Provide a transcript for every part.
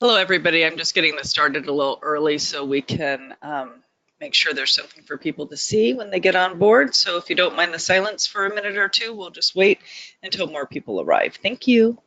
Hello, everybody. I'm just getting this started a little early so we can make sure there's something for people to see when they get on board. So if you don't mind the silence for a minute or two, we'll just wait until more people arrive. Thank you.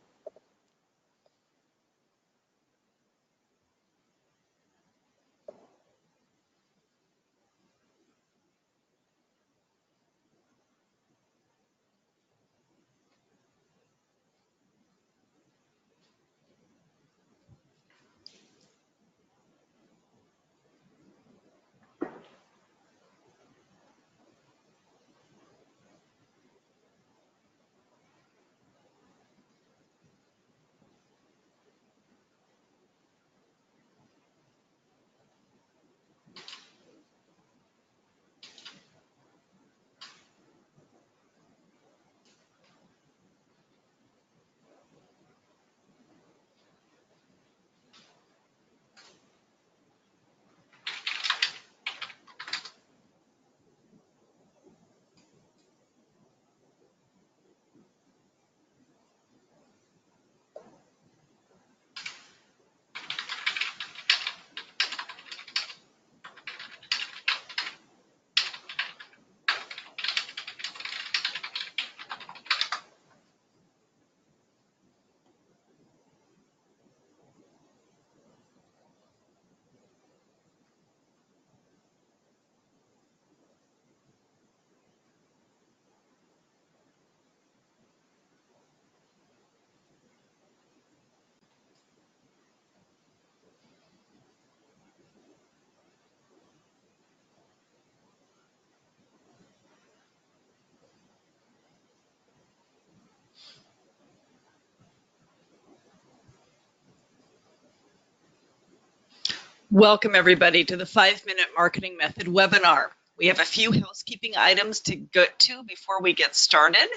Welcome, everybody, to the 5-Minute Marketing Method webinar. We have a few housekeeping items to get to before we get started.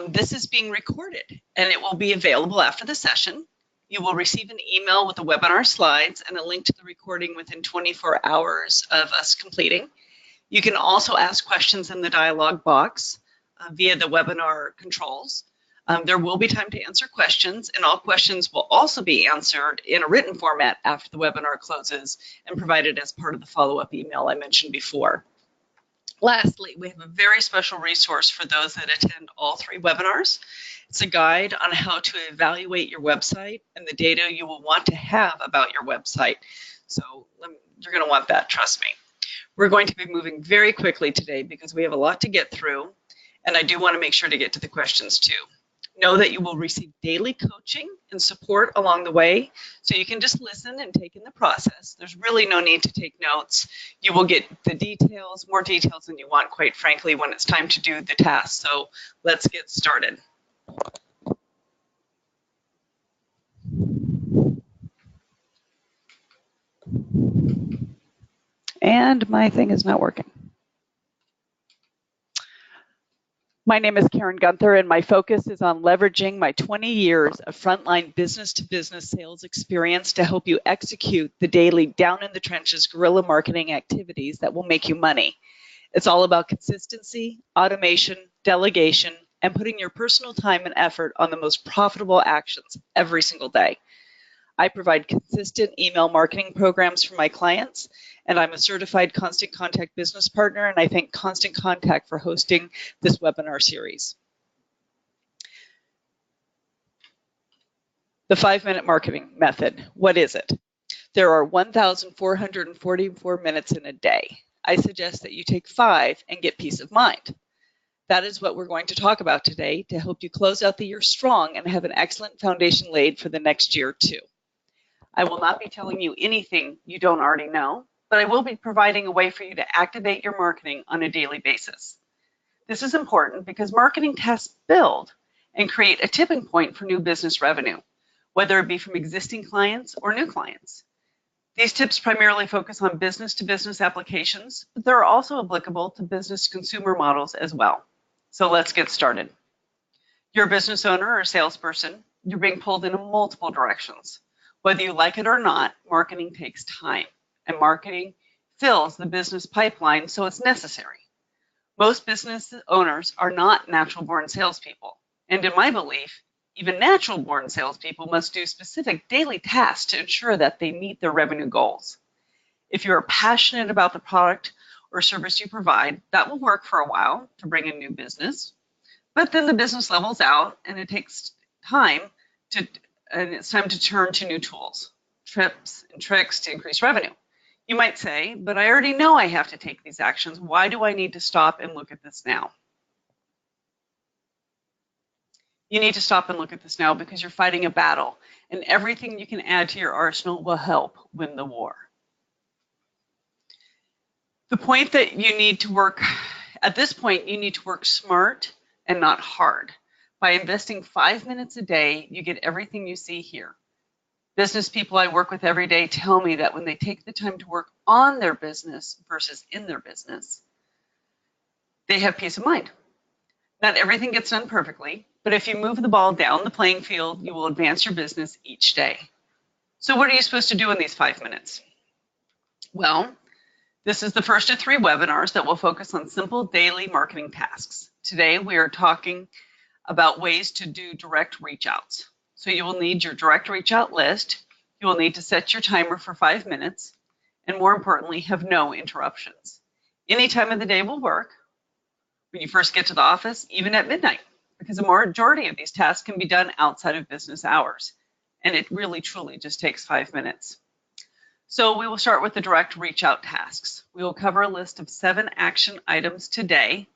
This is being recorded, and it will be available after the session. You will receive an email with the webinar slides and a link to the recording within 24 hours of us completing. You can also ask questions in the dialog box via the webinar controls. There will be time to answer questions, and all questions will also be answered in a written format after the webinar closes and provided as part of the follow-up email I mentioned before. Lastly, we have a very special resource for those that attend all 3 webinars. It's a guide on how to evaluate your website and the data you will want to have about your website. So you're going to want that, trust me. We're going to be moving very quickly today because we have a lot to get through, and I do want to make sure to get to the questions too. Know that you will receive daily coaching and support along the way, so you can just listen and take in the process. There's really no need to take notes. You will get the details, more details than you want, quite frankly, when it's time to do the task. So let's get started. And my thing is not working. My name is Karen Gunther, and my focus is on leveraging my 20 years of frontline business-to-business sales experience to help you execute the daily down-in-the-trenches guerrilla marketing activities that will make you money. It's all about consistency, automation, delegation, and putting your personal time and effort on the most profitable actions every single day. I provide consistent email marketing programs for my clients, and I'm a certified Constant Contact business partner, and I thank Constant Contact for hosting this webinar series. The 5-Minute Marketing Method, what is it? There are 1,444 minutes in a day. I suggest that you take 5 and get peace of mind. That is what we're going to talk about today to help you close out the year strong and have an excellent foundation laid for the next year too. I will not be telling you anything you don't already know, but I will be providing a way for you to activate your marketing on a daily basis. This is important because marketing tasks build and create a tipping point for new business revenue, whether it be from existing clients or new clients. These tips primarily focus on business-to-business applications, but they're also applicable to business-to-consumer models as well. So let's get started. You're a business owner or salesperson. You're being pulled in multiple directions. Whether you like it or not, marketing takes time, and marketing fills the business pipeline, so it's necessary. Most business owners are not natural-born salespeople, and in my belief, Even natural-born salespeople must do specific daily tasks to ensure that they meet their revenue goals. If you are passionate about the product or service you provide, that will work for a while to bring in new business. But then the business levels out and it takes time and it's time to turn to new tools, tips and tricks to increase revenue. You might say, but I already know I have to take these actions. Why do I need to stop and look at this now? You need to stop and look at this now because you're fighting a battle, and everything you can add to your arsenal will help win the war. The point that you need to work, at this point, you need to work smart and not hard. By investing 5 minutes a day, you get everything you see here. Business people I work with every day tell me that when they take the time to work on their business versus in their business, they have peace of mind. Not everything gets done perfectly, but if you move the ball down the playing field, you will advance your business each day. So what are you supposed to do in these 5 minutes? Well, this is the first of 3 webinars that will focus on simple daily marketing tasks. Today, we are talking about ways to do direct reach outs. So you will need your direct reach out list. You will need to set your timer for 5 minutes, and more importantly, have no interruptions. Any time of the day will work. When you first get to the office, even at midnight, because the majority of these tasks can be done outside of business hours. And it really, truly just takes 5 minutes. So we will start with the direct reach out tasks. We will cover a list of 7 action items today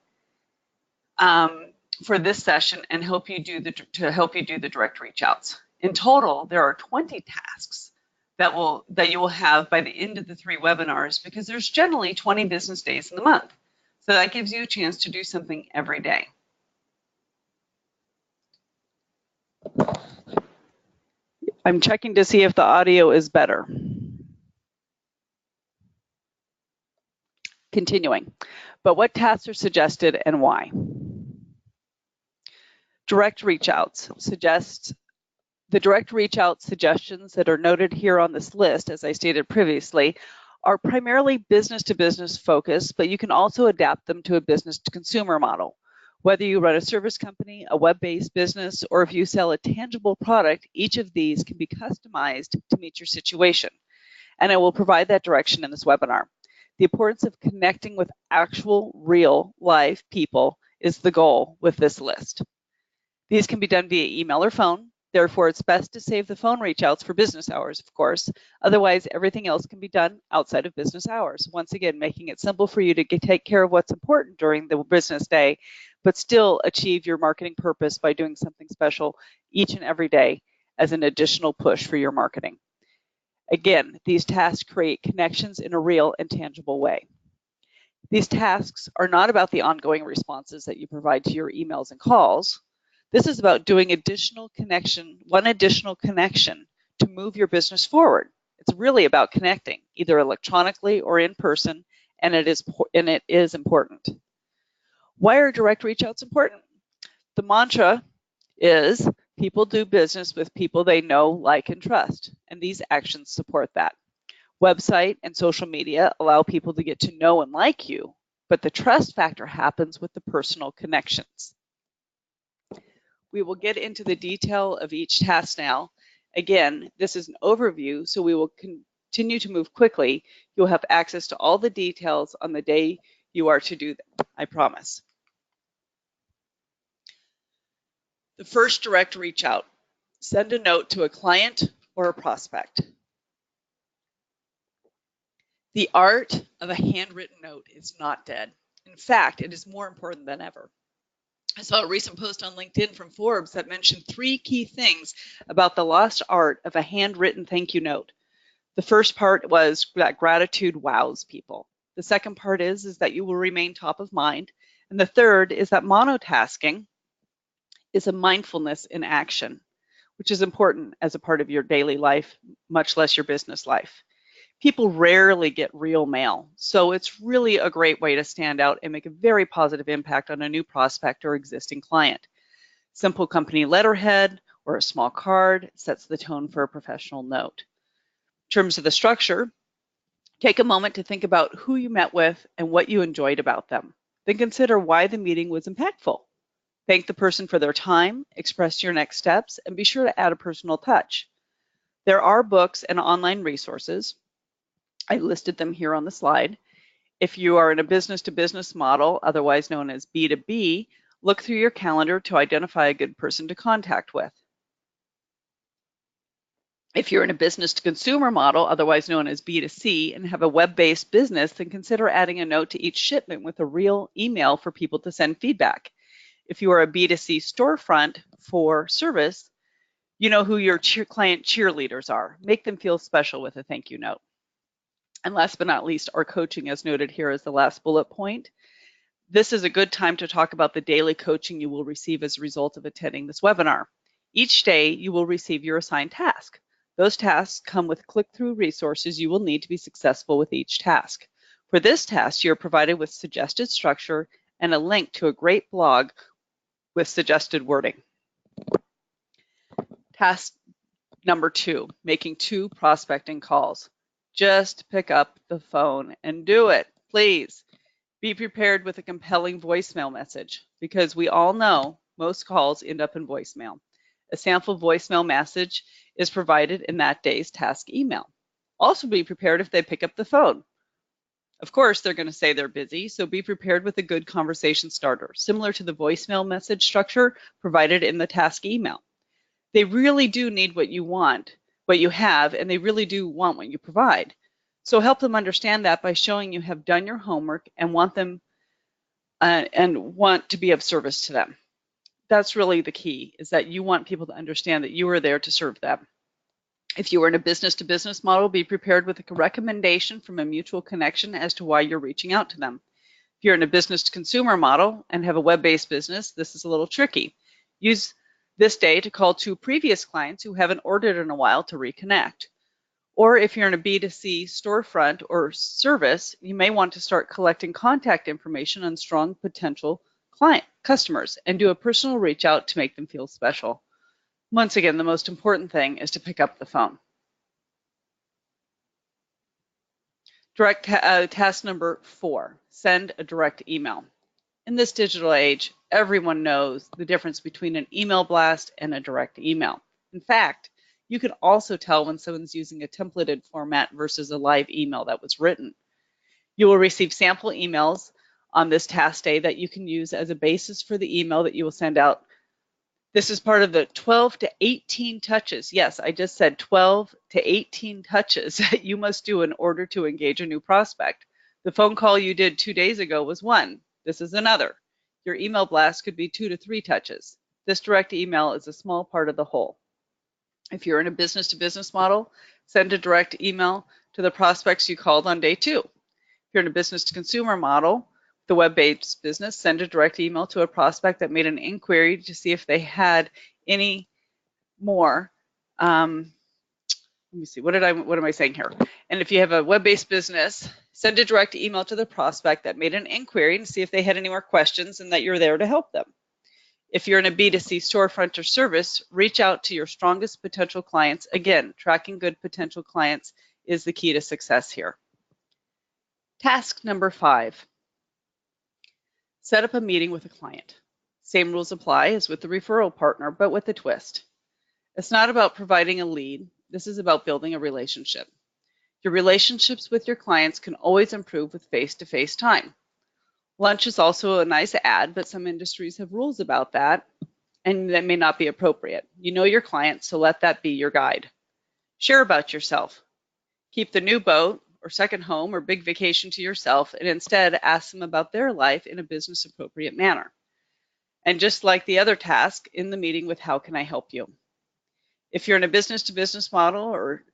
for this session and help you do the direct reach outs. In total, there are 20 tasks that you will have by the end of the 3 webinars, because there's generally 20 business days in the month. So that gives you a chance to do something every day. I'm checking to see if the audio is better. Continuing. But what tasks are suggested and why? Direct reach outs the direct reach out suggestions that are noted here on this list, as I stated previously, are primarily business to business focused, but you can also adapt them to a business to consumer model. Whether you run a service company, a web-based business, or if you sell a tangible product, each of these can be customized to meet your situation. And I will provide that direction in this webinar. The importance of connecting with actual, real, live people is the goal with this list. These can be done via email or phone. Therefore, it's best to save the phone reach outs for business hours, of course. Otherwise, everything else can be done outside of business hours. Once again, making it simple for you to take care of what's important during the business day, but still achieve your marketing purpose by doing something special each and every day as an additional push for your marketing. Again, these tasks create connections in a real and tangible way. These tasks are not about the ongoing responses that you provide to your emails and calls. This is about doing one additional connection to move your business forward. It's really about connecting, either electronically or in person, and it is important. Why are direct reach outs important? The mantra is people do business with people they know, like, and trust, and these actions support that. Website and social media allow people to get to know and like you, but the trust factor happens with the personal connections. We will get into the detail of each task now. Again, this is an overview, so we will continue to move quickly. You'll have access to all the details on the day you are to do them, I promise. The first direct reach out. Send a note to a client or a prospect. The art of a handwritten note is not dead. In fact, it is more important than ever. I saw a recent post on LinkedIn from Forbes that mentioned 3 key things about the lost art of a handwritten thank you note. The first part was that gratitude wows people. The second part is that you will remain top of mind. And the third is that monotasking is a mindfulness in action, which is important as a part of your daily life, much less your business life. People rarely get real mail, so it's really a great way to stand out and make a very positive impact on a new prospect or existing client. Simple company letterhead or a small card sets the tone for a professional note. In terms of the structure, take a moment to think about who you met with and what you enjoyed about them. Then consider why the meeting was impactful. Thank the person for their time, express your next steps, and be sure to add a personal touch. There are books and online resources. I listed them here on the slide. If you are in a business-to-business model, otherwise known as B2B, look through your calendar to identify a good person to contact with. If you're in a business-to-consumer model, otherwise known as B2C, and have a web-based business, then consider adding a note to each shipment with a real email for people to send feedback. If you are a B2C storefront for service, you know who your client cheerleaders are. Make them feel special with a thank you note. And last but not least, our coaching, as noted here, is the last bullet point. This is a good time to talk about the daily coaching you will receive as a result of attending this webinar. Each day, you will receive your assigned task. Those tasks come with click-through resources you will need to be successful with each task. For this task, you're provided with suggested structure and a link to a great blog with suggested wording. Task number 2, making 2 prospecting calls. Just pick up the phone and do it, please. Be prepared with a compelling voicemail message, because we all know most calls end up in voicemail. A sample voicemail message is provided in that day's task email. Also be prepared if they pick up the phone. Of course, they're going to say they're busy, so be prepared with a good conversation starter, similar to the voicemail message structure provided in the task email. They really do need what you want, what you have, and they really do want what you provide. So help them understand that by showing you have done your homework and want them want to be of service to them. That's really the key, is that you want people to understand that you are there to serve them. If you are in a business-to-business model, be prepared with a recommendation from a mutual connection as to why you're reaching out to them. If you're in a business-to-consumer model and have a web-based business, this is a little tricky. Use this day to call 2 previous clients who haven't ordered in a while to reconnect. Or if you're in a B2C storefront or service, you may want to start collecting contact information on strong potential customers and do a personal reach out to make them feel special. Once again, the most important thing is to pick up the phone. Task number 4, send a direct email. In this digital age, everyone knows the difference between an email blast and a direct email. In fact, you can also tell when someone's using a templated format versus a live email that was written. You will receive sample emails on this task day that you can use as a basis for the email that you will send out. This is part of the 12 to 18 touches. Yes, I just said 12 to 18 touches that you must do in order to engage a new prospect. The phone call you did 2 days ago was 1. This is another. Your email blast could be 2 to 3 touches. This direct email is a small part of the whole. If you're in a business-to-business model, send a direct email to the prospects you called on day 2. If you're in a business-to-consumer model, the web-based business, send a direct email to a prospect that made an inquiry to see if they had any more. Let me see, what am I saying here? And if you have a web-based business, send a direct email to the prospect that made an inquiry and see if they had any more questions and that you're there to help them. If you're in a B2C storefront or service, reach out to your strongest potential clients. Again, tracking good potential clients is the key to success here. Task number 5, set up a meeting with a client. Same rules apply as with the referral partner, but with a twist. It's not about providing a lead. This is about building a relationship. Your relationships with your clients can always improve with face-to-face time. Lunch is also a nice add, but some industries have rules about that, and that may not be appropriate. You know your clients, so let that be your guide. Share about yourself. Keep the new boat or second home or big vacation to yourself, and instead ask them about their life in a business-appropriate manner. And just like the other task, in the meeting with how can I help you? If you're in a business-to-business model, or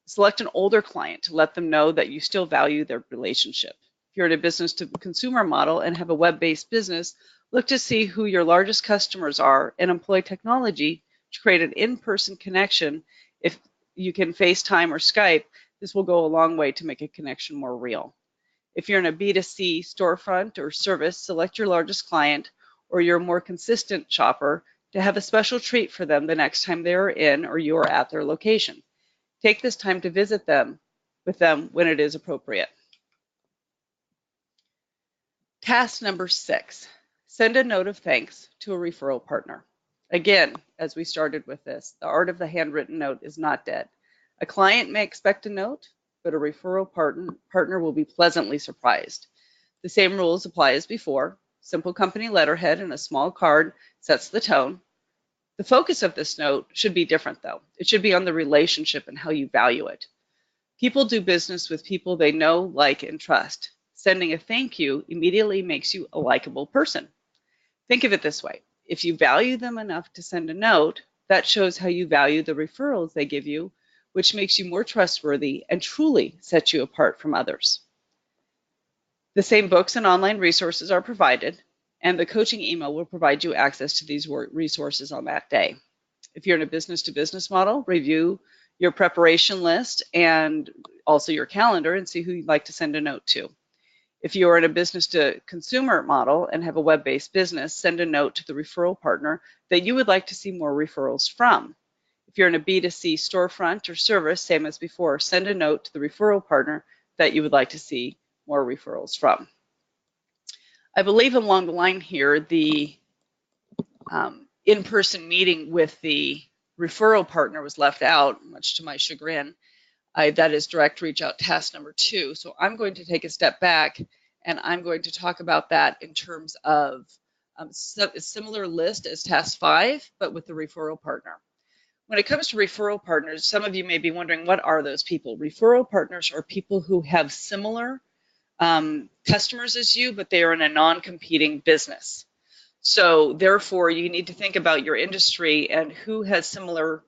select an older client to let them know that you still value their relationship. If you're in a business-to-consumer model and have a web-based business, look to see who your largest customers are and employ technology to create an in-person connection. If you can FaceTime or Skype, this will go a long way to make a connection more real. If you're in a B2C storefront or service, select your largest client or your more consistent shopper to have a special treat for them the next time they are in or you are at their location. Take this time to visit them with them when it is appropriate. Task number 6, Send a note of thanks to a referral partner. Again, as we started with this, the art of the handwritten note is not dead. A client may expect a note, but a referral partner will be pleasantly surprised. The same rules apply as before. Simple company letterhead and a small card sets the tone. The focus of this note should be different, though. It should be on the relationship and how you value it. People do business with people they know, like, and trust. Sending a thank you immediately makes you a likable person. Think of it this way. If you value them enough to send a note, that shows how you value the referrals they give you, which makes you more trustworthy and truly sets you apart from others. The same books and online resources are provided, and the coaching email will provide you access to these resources on that day. If you're in a business-to-business model, review your preparation list and also your calendar and see who you'd like to send a note to. If you are in a business-to-consumer model and have a web-based business, send a note to the referral partner that you would like to see more referrals from. If you're in a B2C storefront or service, same as before, send a note to the referral partner that you would like to see more referrals from. I believe along the line here, the in-person meeting with the referral partner was left out, much to my chagrin. That is direct reach out task number 2. So I'm going to take a step back and I'm going to talk about that in terms of a similar list as task 5, but with the referral partner. When it comes to referral partners, some of you may be wondering, what are those people? Referral partners are people who have similar customers as you, but they are in a non-competing business. So therefore, you need to think about your industry and who has similar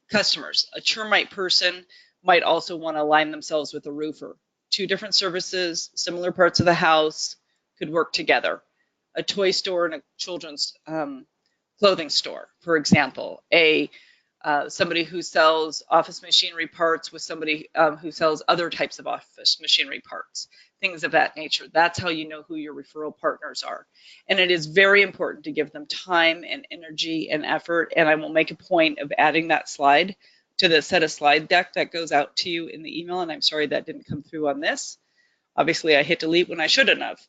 customers. A termite person might also want to align themselves with a roofer. 2 different services, similar parts of the house, could work together. A toy store and a children's clothing store, for example. Somebody who sells office machinery parts with somebody who sells other types of office machinery parts, things of that nature. That's how you know who your referral partners are. And it is very important to give them time and energy and effort. And I will make a point of adding that slide to the set of slide deck that goes out to you in the email. And I'm sorry that didn't come through on this. Obviously, I hit delete when I shouldn't have.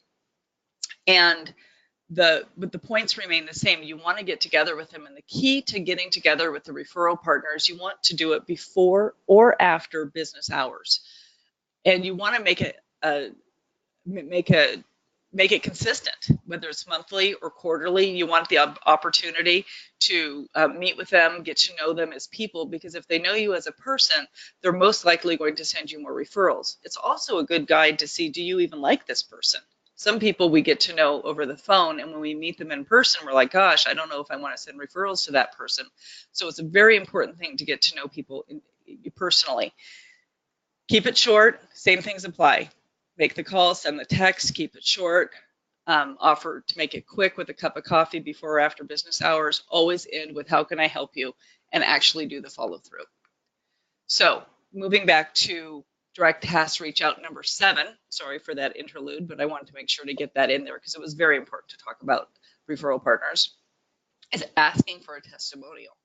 But the points remain the same. You want to get together with them, and the key to getting together with the referral partners, you want to do it before or after business hours, and you want to make it consistent, whether it's monthly or quarterly. You want the opportunity to meet with them, get to know them as people, because if they know you as a person, they're most likely going to send you more referrals. It's also a good guide to see, do you even like this person? Some people we get to know over the phone, and when we meet them in person, we're like, gosh, I don't know if I want to send referrals to that person. So it's a very important thing to get to know people personally. Keep it short. Same things apply. Make the call, send the text, keep it short. Offer to make it quick with a cup of coffee before or after business hours. Always end with, how can I help you? And actually do the follow through. So moving back to direct task reach out number 7. Sorry for that interlude, but I wanted to make sure to get that in there because it was very important to talk about referral partners. Is asking for a testimonial.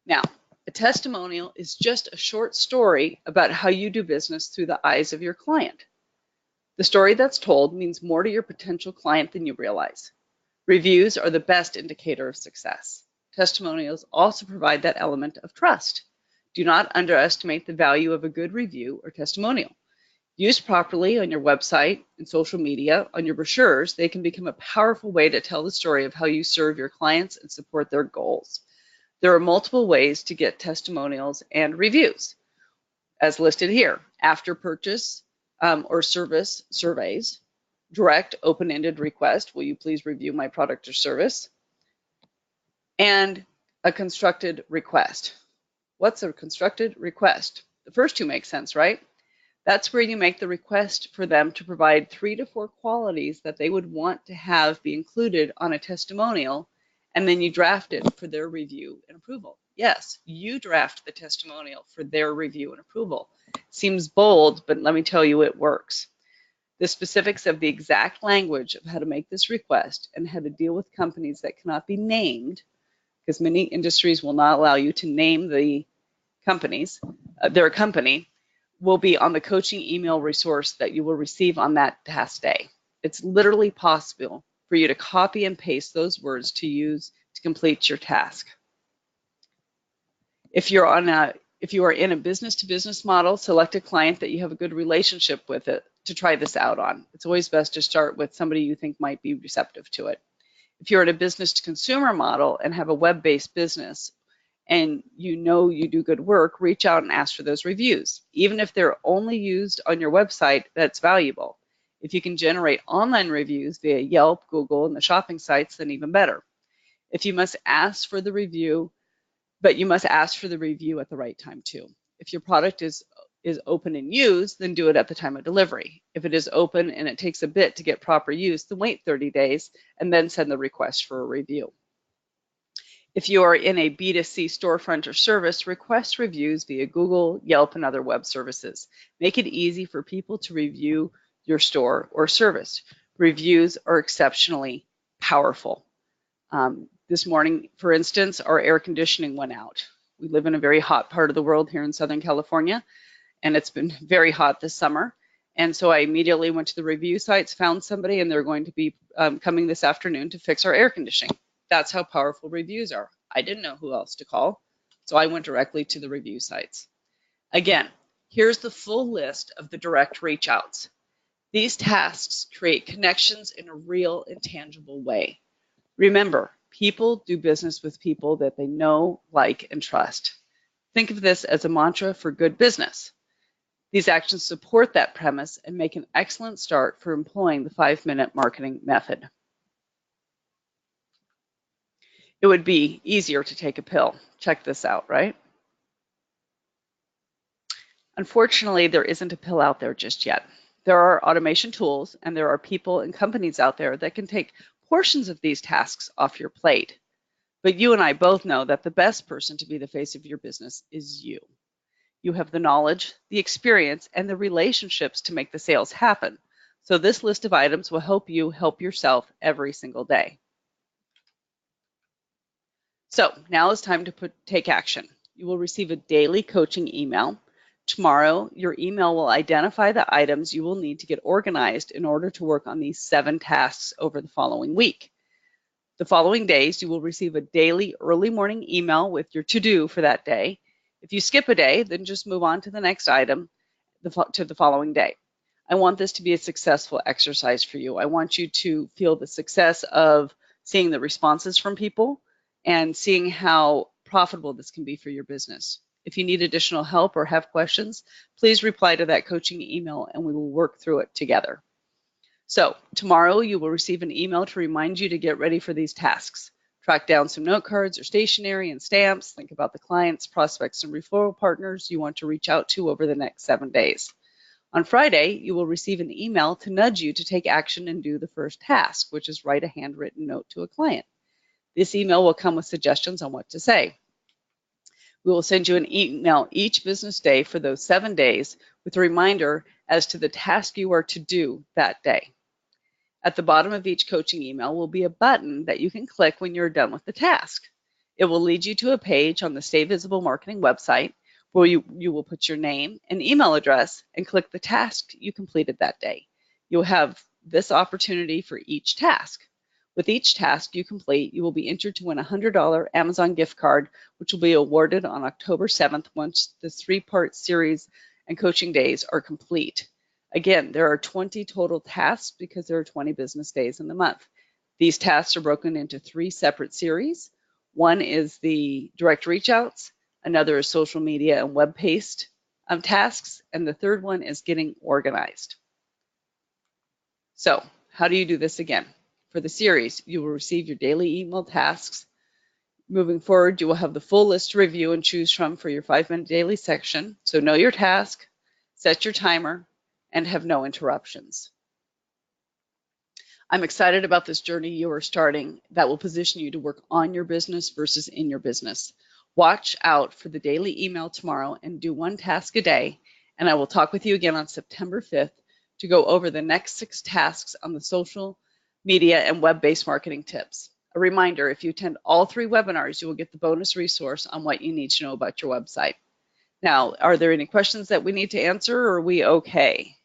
Now, a testimonial is just a short story about how you do business through the eyes of your client. The story that's told means more to your potential client than you realize. Reviews are the best indicator of success. Testimonials also provide that element of trust. Do not underestimate the value of a good review or testimonial. Used properly on your website and social media, on your brochures, they can become a powerful way to tell the story of how you serve your clients and support their goals. There are multiple ways to get testimonials and reviews, as listed here. After purchase or service surveys, direct open-ended request, will you please review my product or service? And a constructed request. What's a constructed request? The first 2 make sense, right? That's where you make the request for them to provide 3 to 4 qualities that they would want to have be included on a testimonial, and then you draft it for their review and approval. Yes, you draft the testimonial for their review and approval. Seems bold, but let me tell you, it works. The specifics of the exact language of how to make this request and how to deal with companies that cannot be named, because many industries will not allow you to name the companies, their company, will be on the coaching email resource that you will receive on that task day. It's literally possible for you to copy and paste those words to use to complete your task. If you are in a business-to-business model, select a client that you have a good relationship with it to try this out on. It's always best to start with somebody you think might be receptive to it. If you're in a business-to-consumer model and have a web-based business and you know you do good work, reach out and ask for those reviews. Even if they're only used on your website, that's valuable. If you can generate online reviews via Yelp, Google, and the shopping sites, then even better. If you must ask for the review, but you must ask for the review at the right time too. If your product is open and used, then do it at the time of delivery. If it is open and it takes a bit to get proper use, then wait 30 days and then send the request for a review. If you are in a B2C storefront or service, request reviews via Google, Yelp, and other web services. Make it easy for people to review your store or service. Reviews are exceptionally powerful. This morning, for instance, our air conditioning went out. We live in a very hot part of the world here in Southern California, and it's been very hot this summer. And so I immediately went to the review sites, found somebody, and they're going to be coming this afternoon to fix our air conditioning. That's how powerful reviews are. I didn't know who else to call, so I went directly to the review sites. Again, here's the full list of the direct reach outs. These tasks create connections in a real and tangible way. Remember, people do business with people that they know, like, and trust. Think of this as a mantra for good business. These actions support that premise and make an excellent start for employing the 5-minute marketing method. It would be easier to take a pill. Check this out, right? Unfortunately, there isn't a pill out there just yet. There are automation tools and there are people and companies out there that can take portions of these tasks off your plate. But you and I both know that the best person to be the face of your business is you. You have the knowledge, the experience, and the relationships to make the sales happen. So this list of items will help you help yourself every single day. So now it's time to take action. You will receive a daily coaching email. Tomorrow, your email will identify the items you will need to get organized in order to work on these 7 tasks over the following week. The following days, you will receive a daily early morning email with your to-do for that day. If you skip a day, then just move on to the next item to the following day. I want this to be a successful exercise for you. I want you to feel the success of seeing the responses from people and seeing how profitable this can be for your business. If you need additional help or have questions, please reply to that coaching email and we will work through it together. So tomorrow you will receive an email to remind you to get ready for these tasks. Track down some note cards or stationery and stamps. Think about the clients, prospects, and referral partners you want to reach out to over the next 7 days. On Friday, you will receive an email to nudge you to take action and do the first task, which is write a handwritten note to a client. This email will come with suggestions on what to say. We will send you an email each business day for those 7 days with a reminder as to the task you are to do that day. At the bottom of each coaching email will be a button that you can click when you're done with the task. It will lead you to a page on the Stay Visible Marketing website where you will put your name and email address and click the task you completed that day. You'll have this opportunity for each task. With each task you complete, you will be entered to win a $100 Amazon gift card, which will be awarded on October 7th once the 3-part series and coaching days are complete. Again, there are 20 total tasks because there are 20 business days in the month. These tasks are broken into 3 separate series. One is the direct reach outs, another is social media and web-based tasks, and the third one is getting organized. So how do you do this again? For the series, you will receive your daily email tasks. Moving forward, you will have the full list to review and choose from for your 5-minute daily section. So know your task, set your timer, and have no interruptions. I'm excited about this journey you are starting that will position you to work on your business versus in your business. Watch out for the daily email tomorrow and do 1 task a day, and I will talk with you again on September 5th to go over the next 6 tasks on the social media and web-based marketing tips. A reminder, if you attend all 3 webinars, you will get the bonus resource on what you need to know about your website. Now, are there any questions that we need to answer, or are we okay?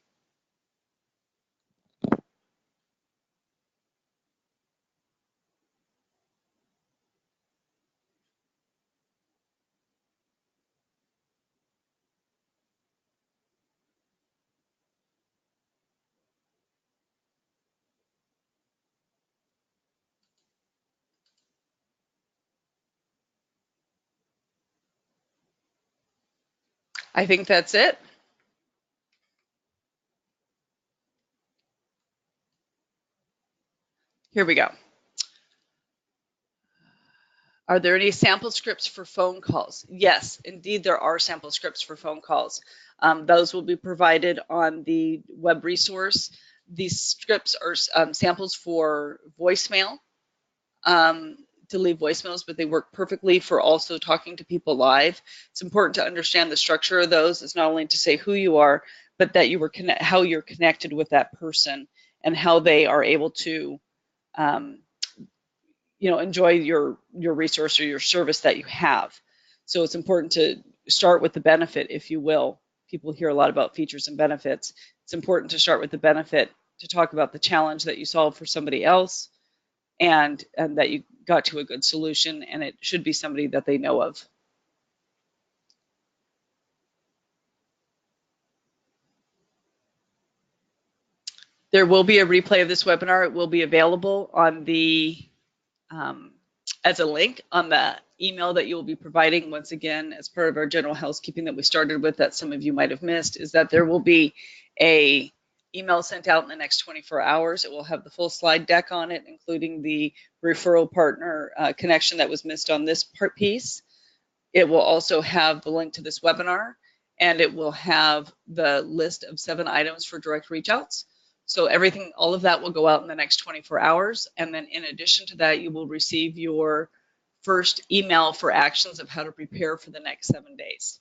I think that's it. Here we go. Are there any sample scripts for phone calls? Yes, indeed, there are sample scripts for phone calls. Those will be provided on the web resource. These scripts are samples for voicemail, to leave voicemails, but they work perfectly for also talking to people live. It's important to understand the structure of those. It's not only to say who you are, but that you were how you're connected with that person and how they are able to enjoy your resource or your service that you have. So it's important to start with the benefit, if you will. People hear a lot about features and benefits. It's important to start with the benefit, to talk about the challenge that you solved for somebody else, and that you got to a good solution, and it should be somebody that they know of. There will be a replay of this webinar. It will be available on the as a link on the email that you will be providing. Once again, as part of our general housekeeping that we started with, that some of you might have missed, is that there will be a email sent out in the next 24 hours. It will have the full slide deck on it, including the referral partner connection that was missed on this piece. It will also have the link to this webinar, and it will have the list of 7 items for direct reach outs. So everything, all of that will go out in the next 24 hours. And then in addition to that, you will receive your first email for actions of how to prepare for the next 7 days.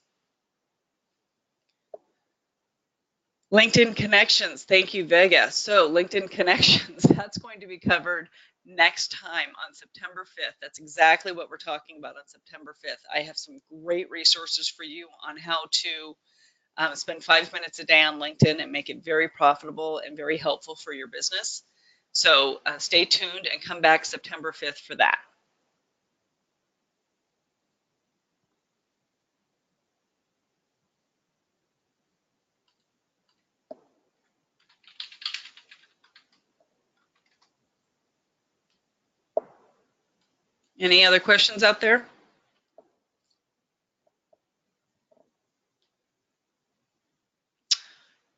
LinkedIn Connections. Thank you, Vega. So LinkedIn Connections, that's going to be covered next time on September 5th. That's exactly what we're talking about on September 5th. I have some great resources for you on how to spend 5 minutes a day on LinkedIn and make it very profitable and very helpful for your business. So stay tuned and come back September 5th for that. Any other questions out there?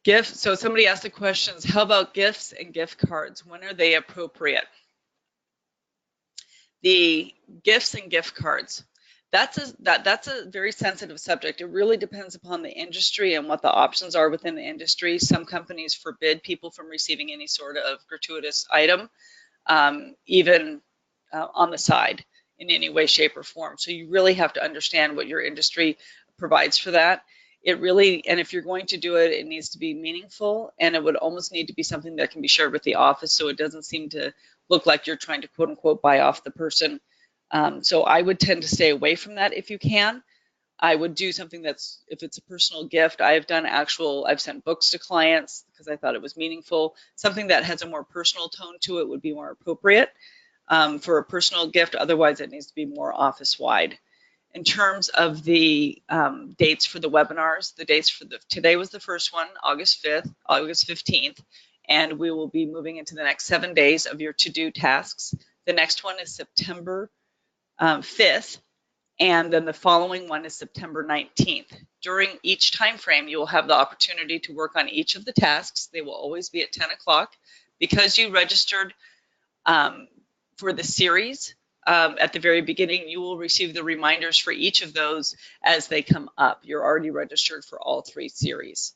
Gifts. So somebody asked the questions, how about gifts and gift cards? When are they appropriate? The gifts and gift cards, that's a very sensitive subject. It really depends upon the industry and what the options are within the industry. Some companies forbid people from receiving any sort of gratuitous item, even on the side in any way, shape, or form. So you really have to understand what your industry provides for that. It really, and if you're going to do it, it needs to be meaningful, and it would almost need to be something that can be shared with the office, so it doesn't seem to look like you're trying to quote unquote buy off the person. So I would tend to stay away from that if you can. I would do something that's, if it's a personal gift, I've sent books to clients because I thought it was meaningful. Something that has a more personal tone to it would be more appropriate for a personal gift. Otherwise, it needs to be more office-wide. In terms of the dates for the webinars, the dates for today was the first one, August 5th, August 15th, and we will be moving into the next 7 days of your to-do tasks. The next one is September 5th, and then the following one is September 19th. During each time frame, you will have the opportunity to work on each of the tasks. They will always be at 10 o'clock. Because you registered for the series, at the very beginning, you will receive the reminders for each of those as they come up. You're already registered for all 3 series.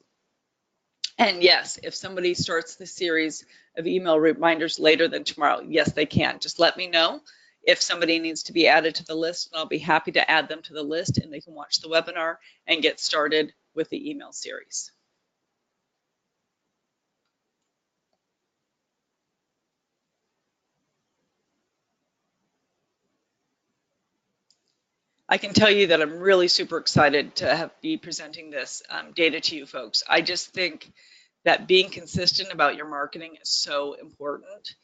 And yes, if somebody starts the series of email reminders later than tomorrow, yes, they can. Just let me know if somebody needs to be added to the list, and I'll be happy to add them to the list, and they can watch the webinar and get started with the email series. I can tell you that I'm really super excited to be presenting this data to you folks. I just think that being consistent about your marketing is so important,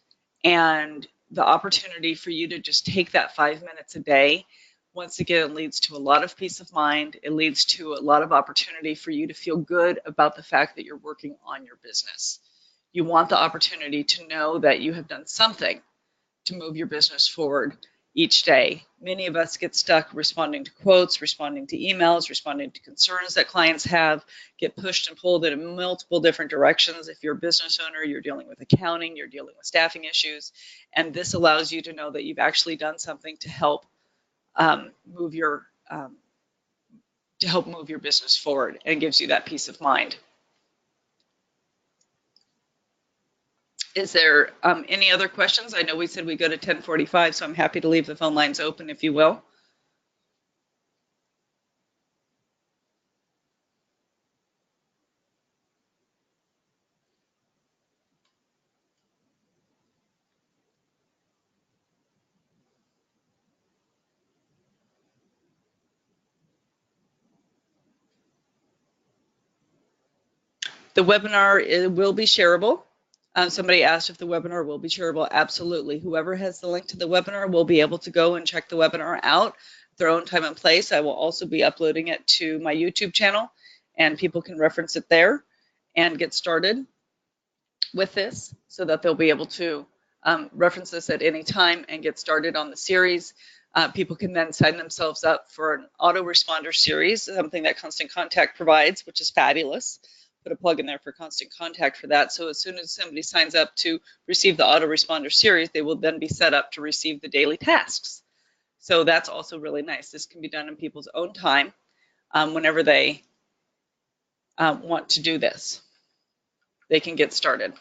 and the opportunity for you to just take that 5 minutes a day, once again, it leads to a lot of peace of mind. It leads to a lot of opportunity for you to feel good about the fact that you're working on your business. You want the opportunity to know that you have done something to move your business forward, each day. Many of us get stuck responding to quotes, responding to emails, responding to concerns that clients have, get pushed and pulled in multiple different directions. If you're a business owner, you're dealing with accounting, you're dealing with staffing issues, and this allows you to know that you've actually done something to help move your business forward, and gives you that peace of mind. Is there any other questions? I know we said we go to 10:45, so I'm happy to leave the phone lines open if you will. The webinar will be shareable. Somebody asked if the webinar will be shareable. Absolutely. Whoever has the link to the webinar will be able to go and check the webinar out at their own time and place. I will also be uploading it to my YouTube channel, and people can reference it there and get started with this so that they'll be able to reference this at any time and get started on the series. People can then sign themselves up for an autoresponder series, something that Constant Contact provides, which is fabulous. Put a plug in there for Constant Contact for that. So as soon as somebody signs up to receive the autoresponder series, they will then be set up to receive the daily tasks. So that's also really nice. This can be done in people's own time whenever they want to do this. They can get started.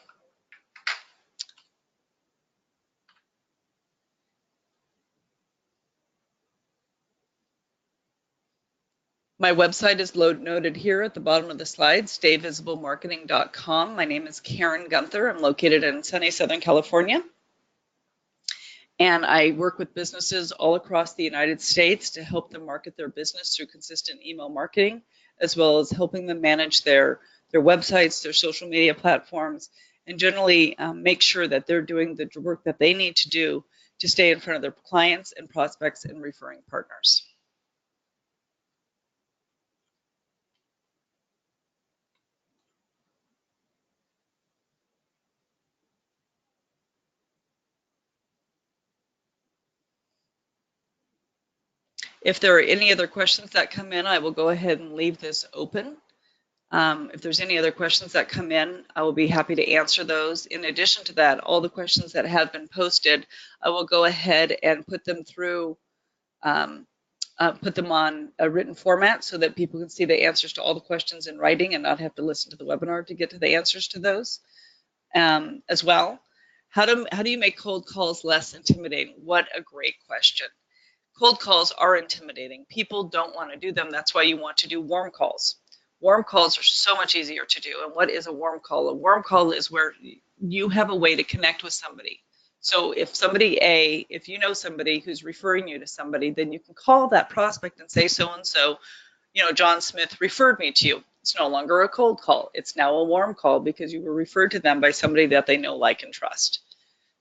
My website is noted here at the bottom of the slide, stayvisiblemarketing.com. My name is Karen Gunther. I'm located in sunny Southern California. And I work with businesses all across the United States to help them market their business through consistent email marketing, as well as helping them manage their websites, their social media platforms, and generally make sure that they're doing the work that they need to do to stay in front of their clients and prospects and referring partners. If there are any other questions that come in, I will go ahead and leave this open. If there's any other questions that come in, I will be happy to answer those. In addition to that, all the questions that have been posted, I will go ahead and put them through, put them on a written format so that people can see the answers to all the questions in writing and not have to listen to the webinar to get to the answers to those as well. How do you make cold calls less intimidating? What a great question. Cold calls are intimidating. People don't want to do them. That's why you want to do warm calls. Warm calls are so much easier to do. And what is a warm call? A warm call is where you have a way to connect with somebody. So if if you know somebody who's referring you to somebody, then you can call that prospect and say, so-and-so, John Smith referred me to you. It's no longer a cold call. It's now a warm call because you were referred to them by somebody that they know, like, and trust.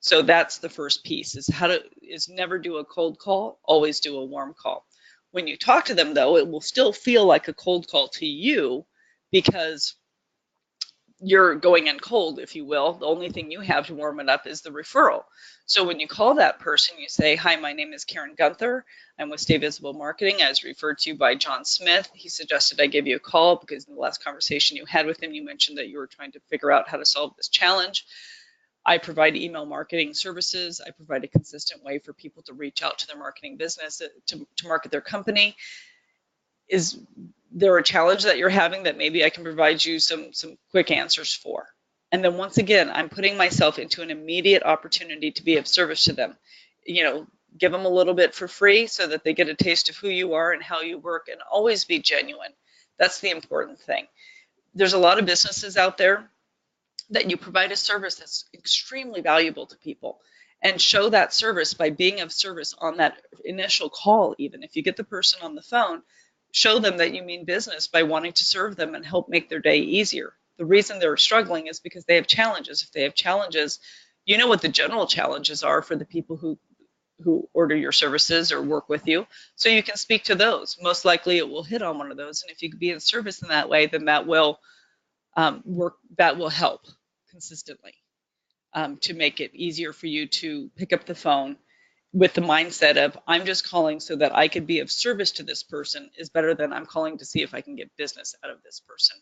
So that's the first piece, is never do a cold call, always do a warm call. When you talk to them, though, it will still feel like a cold call to you because you're going in cold, if you will. The only thing you have to warm it up is the referral. So when you call that person, you say, hi, my name is Karen Gunther. I'm with Stay Visible Marketing. I was referred to you by John Smith. He suggested I give you a call because in the last conversation you had with him, you mentioned that you were trying to figure out how to solve this challenge. I provide email marketing services. I provide a consistent way for people to reach out to their marketing business, to market their company. Is there a challenge that you're having that maybe I can provide you some quick answers for? And then once again, I'm putting myself into an immediate opportunity to be of service to them. Give them a little bit for free so that they get a taste of who you are and how you work, and always be genuine. That's the important thing. There's a lot of businesses out there that you provide a service that's extremely valuable to people, and show that service by being of service on that initial call. Even if you get the person on the phone, show them that you mean business by wanting to serve them and help make their day easier. The reason they're struggling is because they have challenges. If they have challenges, you know what the general challenges are for the people who order your services or work with you, so you can speak to those. Most likely it will hit on one of those, and if you can be in service in that way, then that will help consistently to make it easier for you to pick up the phone with the mindset of I'm just calling so that I could be of service to this person is better than I'm calling to see if I can get business out of this person.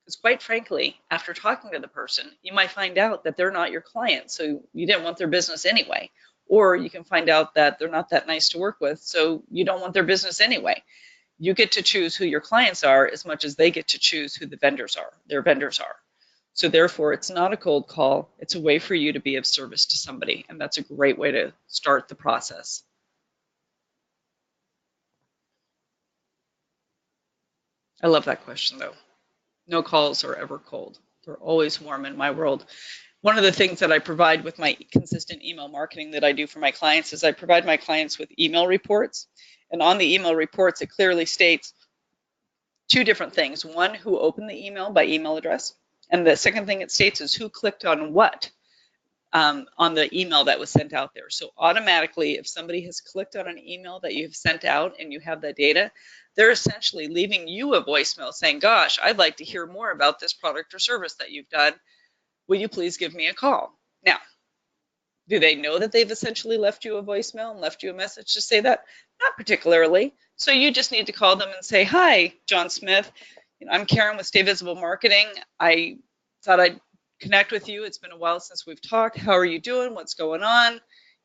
Because quite frankly, after talking to the person, you might find out that they're not your client, so you didn't want their business anyway. Or you can find out that they're not that nice to work with, so you don't want their business anyway. You get to choose who your clients are as much as they get to choose who the vendors are, their vendors are. So therefore, it's not a cold call. It's a way for you to be of service to somebody, and that's a great way to start the process. I love that question, though. No calls are ever cold. They're always warm in my world. One of the things that I provide with my consistent email marketing that I do for my clients is I provide my clients with email reports. And on the email reports, it clearly states two different things. One, who opened the email by email address. And the second thing it states is who clicked on what on the email that was sent out there. So automatically, if somebody has clicked on an email that you've sent out and you have that data, they're essentially leaving you a voicemail saying, gosh, I'd like to hear more about this product or service that you've done. Will you please give me a call? Now, do they know that they've essentially left you a voicemail and left you a message to say that? Not particularly. So you just need to call them and say, hi, John Smith. I'm Karen with Stay Visible Marketing. I thought I'd connect with you. It's been a while since we've talked. How are you doing? What's going on?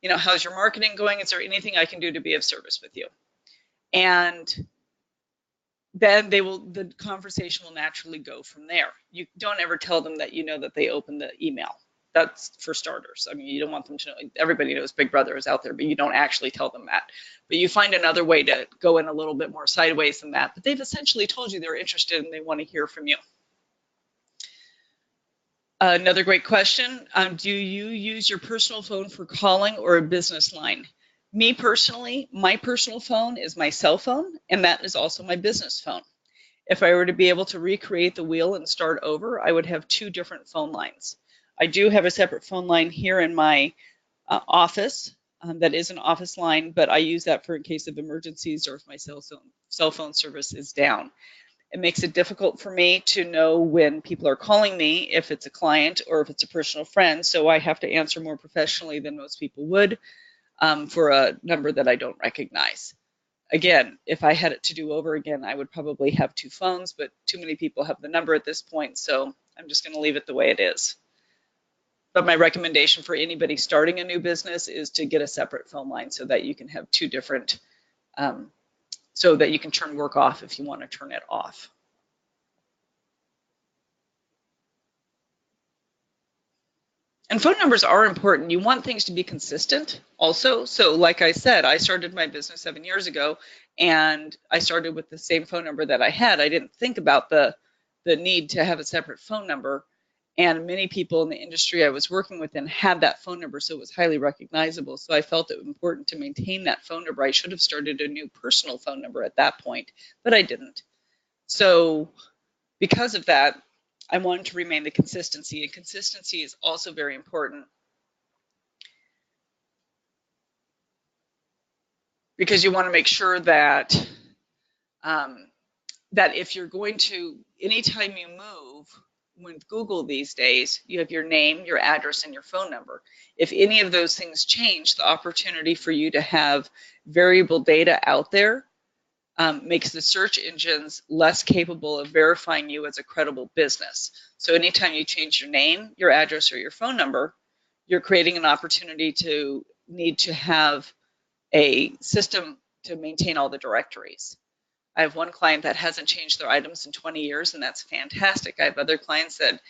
How's your marketing going? Is there anything I can do to be of service with you? And then the conversation will naturally go from there. You don't ever tell them that you know that they opened the email. That's for starters. I mean, you don't want them to know. Everybody knows Big Brother is out there, but you don't actually tell them that. But you find another way to go in a little bit more sideways than that. But they've essentially told you they're interested and they want to hear from you. Another great question. Do you use your personal phone for calling or a business line? Me personally, my personal phone is my cell phone, and that is also my business phone. If I were to be able to recreate the wheel and start over, I would have two different phone lines. I do have a separate phone line here in my office that is an office line, but I use that for in case of emergencies or if my cell phone service is down. It makes it difficult for me to know when people are calling me, if it's a client or if it's a personal friend, so I have to answer more professionally than most people would for a number that I don't recognize. Again, if I had it to do over again, I would probably have two phones, but too many people have the number at this point, so I'm just going to leave it the way it is. But my recommendation for anybody starting a new business is to get a separate phone line so that you can have two different, so that you can turn work off if you want to turn it off. And phone numbers are important. You want things to be consistent also. So like I said, I started my business 7 years ago and I started with the same phone number that I had. I didn't think about the need to have a separate phone number. And many people in the industry I was working with then had that phone number, so it was highly recognizable. So I felt it was important to maintain that phone number. I should have started a new personal phone number at that point, but I didn't. So because of that, I wanted to remain the consistency, and consistency is also very important because you want to make sure that that if you're going to, anytime you move, with Google these days, you have your name, your address, and your phone number. If any of those things change, the opportunity for you to have variable data out there makes the search engines less capable of verifying you as a credible business. So anytime you change your name, your address, or your phone number, you're creating an opportunity to need to have a system to maintain all the directories. I have one client that hasn't changed their items in 20 years, and that's fantastic. I have other clients that,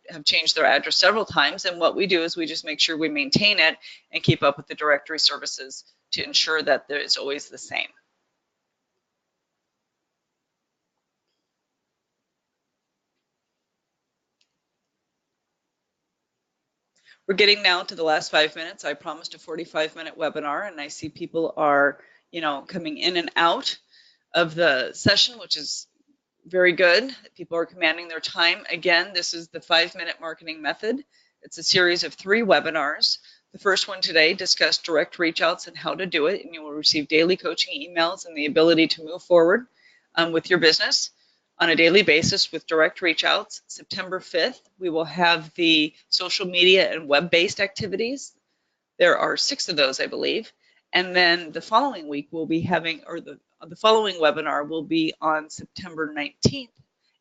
have changed their address several times, and what we do is we just make sure we maintain it and keep up with the directory services to ensure that there is always the same. We're getting now to the last 5 minutes. I promised a 45-minute webinar, and I see people are, coming in and out of the session, which is very good. People are commanding their time. Again, this is the 5-minute marketing method. It's a series of 3 webinars. The first one today discussed direct reach outs and how to do it, and you will receive daily coaching emails and the ability to move forward with your business on a daily basis with direct reach outs. September 5th, we will have the social media and web-based activities. There are 6 of those, I believe. And then the following week we'll be having, or the following webinar will be on September 19th.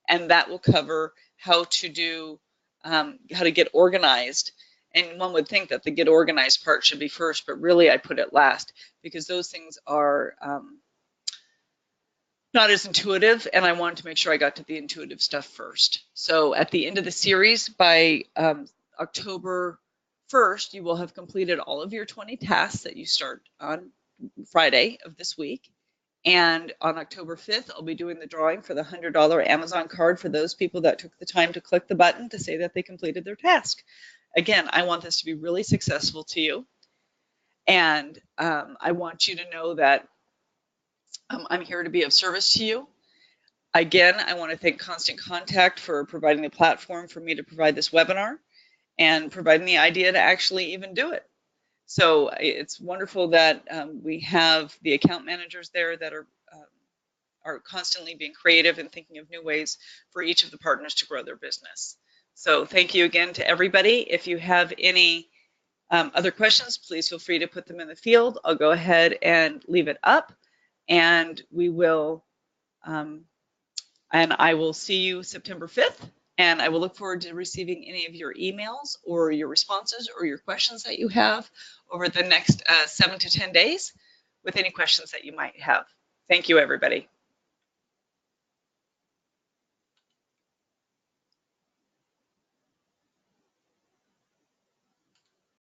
And that will cover how to do, how to get organized. And one would think that the get organized part should be first, but really I put it last because those things are not as intuitive, and I wanted to make sure I got to the intuitive stuff first. So at the end of the series, by October 1st, you will have completed all of your 20 tasks that you start on Friday of this week. And on October 5th, I'll be doing the drawing for the $100 Amazon card for those people that took the time to click the button to say that they completed their task. Again, I want this to be really successful to you. And I want you to know that I'm here to be of service to you. Again, I want to thank Constant Contact for providing the platform for me to provide this webinar and providing the idea to actually even do it. So it's wonderful that we have the account managers there that are constantly being creative and thinking of new ways for each of the partners to grow their business. So thank you again to everybody. If you have any other questions, please feel free to put them in the field. I'll go ahead and leave it up, and we will, and I will see you September 5th. And I will look forward to receiving any of your emails or your responses or your questions that you have over the next 7 to 10 days with any questions that you might have. Thank you, everybody.